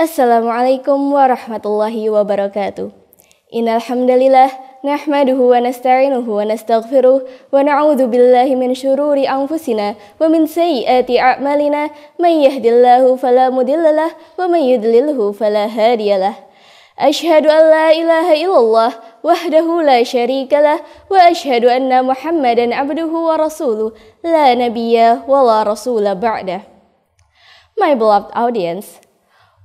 Assalamualaikum warahmatullahi wabarakatuh. Innal hamdalillah nahmaduhu wa nasta'inuhu wa nastaghfiruh wa na'udzu billahi min syururi anfusina wa min sayyiati a'malina may yahdihillahu fala mudhillalah wa may yudlilhu fala hadiyalah. Asyhadu an la ilaha illallah wahdahu la syarikalah wa asyhadu anna Muhammadan abduhu wa rasuluh la nabiyya wa la rasula ba'dah. My beloved audience,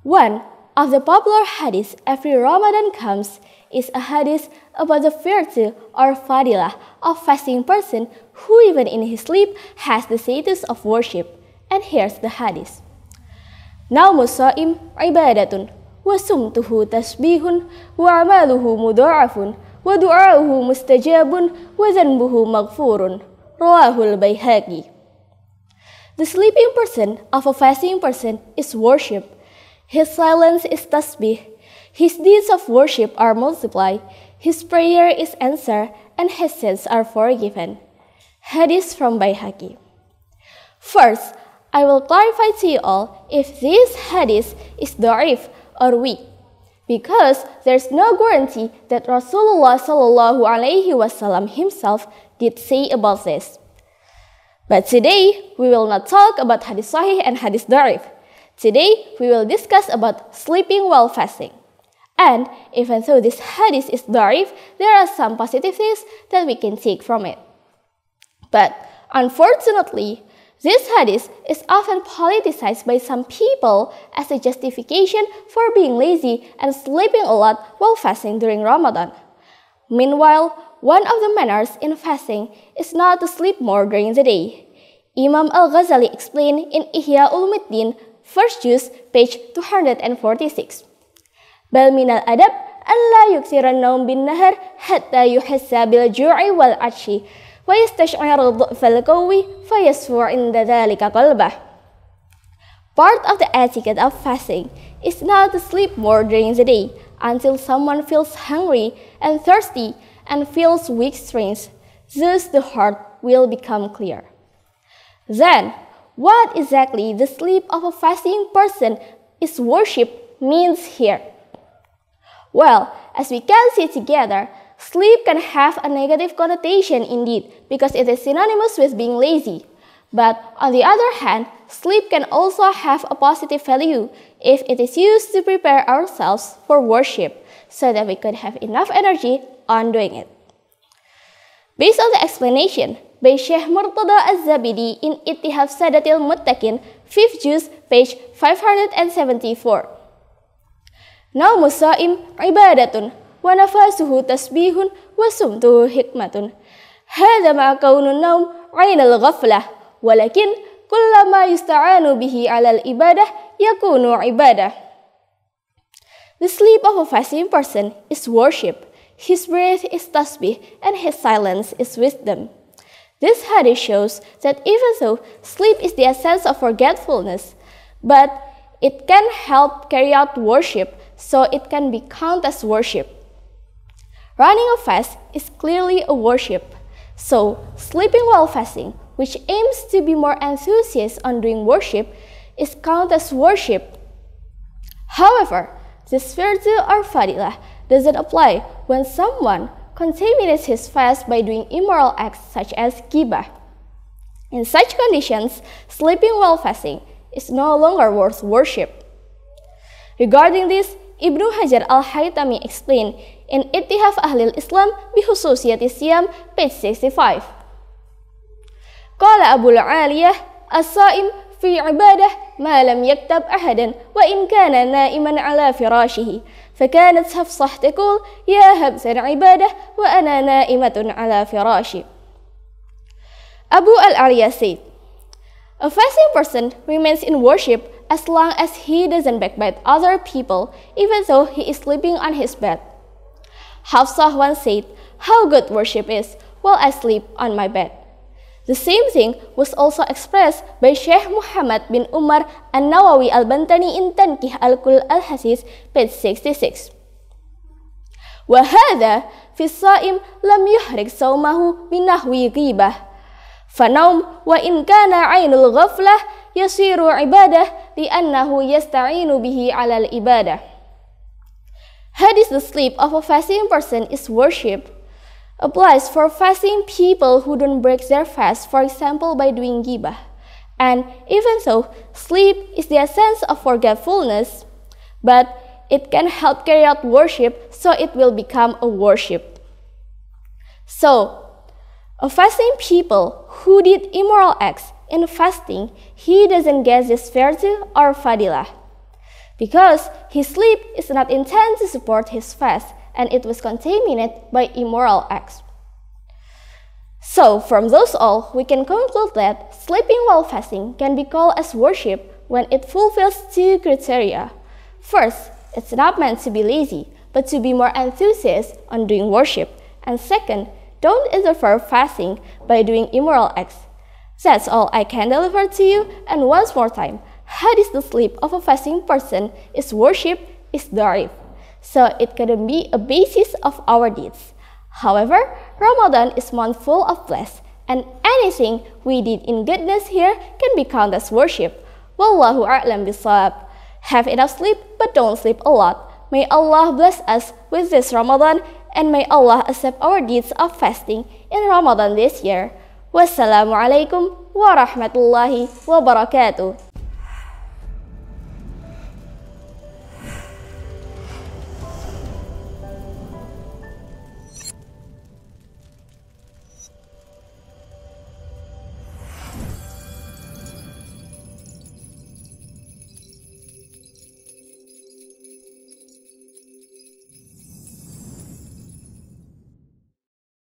one of the popular hadiths every Ramadan comes is a hadith about the virtue or fadilah of fasting person who even in his sleep has the status of worship. And here's the hadith. Naumu sha'im ibadatun wa sumtuhu tasbihun wa amaluhu mudha'afun wa du'a'uhu mustajabun wa dhanbuhu maghfurun. Rawahul Baihaqi. The sleeping person of a fasting person is worship. His silence is tasbih, his deeds of worship are multiplied, his prayer is answered, and his sins are forgiven. Hadith from Baihaqi. First, I will clarify to you all if this hadith is da'if or weak, because there's no guarantee that Rasulullah SAW himself did say about this. But today, we will not talk about hadith sahih and hadith da'if. Today, we will discuss about sleeping while fasting. And even though this hadith is da'if, there are some positive things that we can take from it. But unfortunately, this hadith is often politicized by some people as a justification for being lazy and sleeping a lot while fasting during Ramadan. Meanwhile, one of the manners in fasting is not to sleep more during the day. Imam Al-Ghazali explained in Ihya Ulumuddin, First Juz, page 246. Bal minal adab an la yuksiran naum bin nahar hatta yuhassa bil ju'i wal atshi wa yastash'ira dha'fal qawi fa yasfu' inda dhalika qalbah. Part of the etiquette of fasting is not to sleep more during the day until someone feels hungry and thirsty and feels weak strength. Thus the heart will become clear. Then, what exactly the sleep of a fasting person is worship means here? Well, as we can see together, sleep can have a negative connotation indeed because it is synonymous with being lazy. But on the other hand, sleep can also have a positive value if it is used to prepare ourselves for worship so that we could have enough energy on doing it. Based on the explanation by Syekh Murtada Az-Zabidi in Ittihaf Sadatil Muttaqin, 5th Juz, page 574. Naumu sha'im ibadatun wa nafasuhu tasbihun wa sumtuhu hikmatun. Hadha ma kaunun naum 'ainal ghaflah, walakin kullama yusta'anu bihi 'alal ibadah yakunu ibadah. The sleep of a fasting person is worship. His breath is tasbih and his silence is wisdom. This hadith shows that even though sleep is the essence of forgetfulness, but it can help carry out worship, so it can be counted as worship. Running a fast is clearly a worship. So, sleeping while fasting, which aims to be more enthusiastic on doing worship, is counted as worship. However, this virtue or fadilah doesn't apply when someone contaminates his fast by doing immoral acts such as ghibah. In such conditions, sleeping while fasting is no longer worth worship. Regarding this, Ibnu Hajar Al-Haytami explained in Ittihaf Ahlil Islam Bihususiyati Siyam, page 65. Qala Abul Aliyah, as-sa'im fi ibadah ma lam yaktab ahadan wa in kana na'iman ala firashihi. فكانت حفصة تقول يا هبسا عبادة وأنا نائمة على فراشي. Abu al-Aliyah said, a fasting person remains in worship as long as he doesn't backbite other people, even though he is sleeping on his bed. Hafsah once said, how good worship is while I sleep on my bed. The same thing was also expressed by Syekh Muhammad bin Umar An-Nawawi Al-Bantani in Tankih Al-Kul Al-Hasis, page 66. وَهَذَا فِي الصَّائِمِ لَمْ يُحْرِقْ صَوْمَهُ بِنَحْوِ غِيبَةٍ فَنَوْمٌ وَإِنْ كَانَ عَيْنُ الْغَفْلَةِ يصير عبادة لأنه يستعين به على العبادة. Hadith, the sleep of a fasting person is worship, applies for fasting people who don't break their fast, for example by doing ghibah. And even so, sleep is the essence of forgetfulness, but it can help carry out worship, so it will become a worship. So, a fasting people who did immoral acts in fasting, he doesn't get this virtue or fadilah, because his sleep is not intended to support his fast, and it was contaminated by immoral acts. So, from those all, we can conclude that sleeping while fasting can be called as worship when it fulfills two criteria. First, it's not meant to be lazy, but to be more enthusiastic on doing worship. And second, don't interfere fasting by doing immoral acts. That's all I can deliver to you, and once more time, hadith, the sleep of a fasting person is worship, is da'if, so it couldn't be a basis of our deeds. However, Ramadan is month full of bless, and anything we did in goodness here can be counted as worship. Wallahu a'lam bisawab. Have enough sleep, but don't sleep a lot. May Allah bless us with this Ramadan, and may Allah accept our deeds of fasting in Ramadan this year. Wassalamualaikum warahmatullahi wabarakatuh.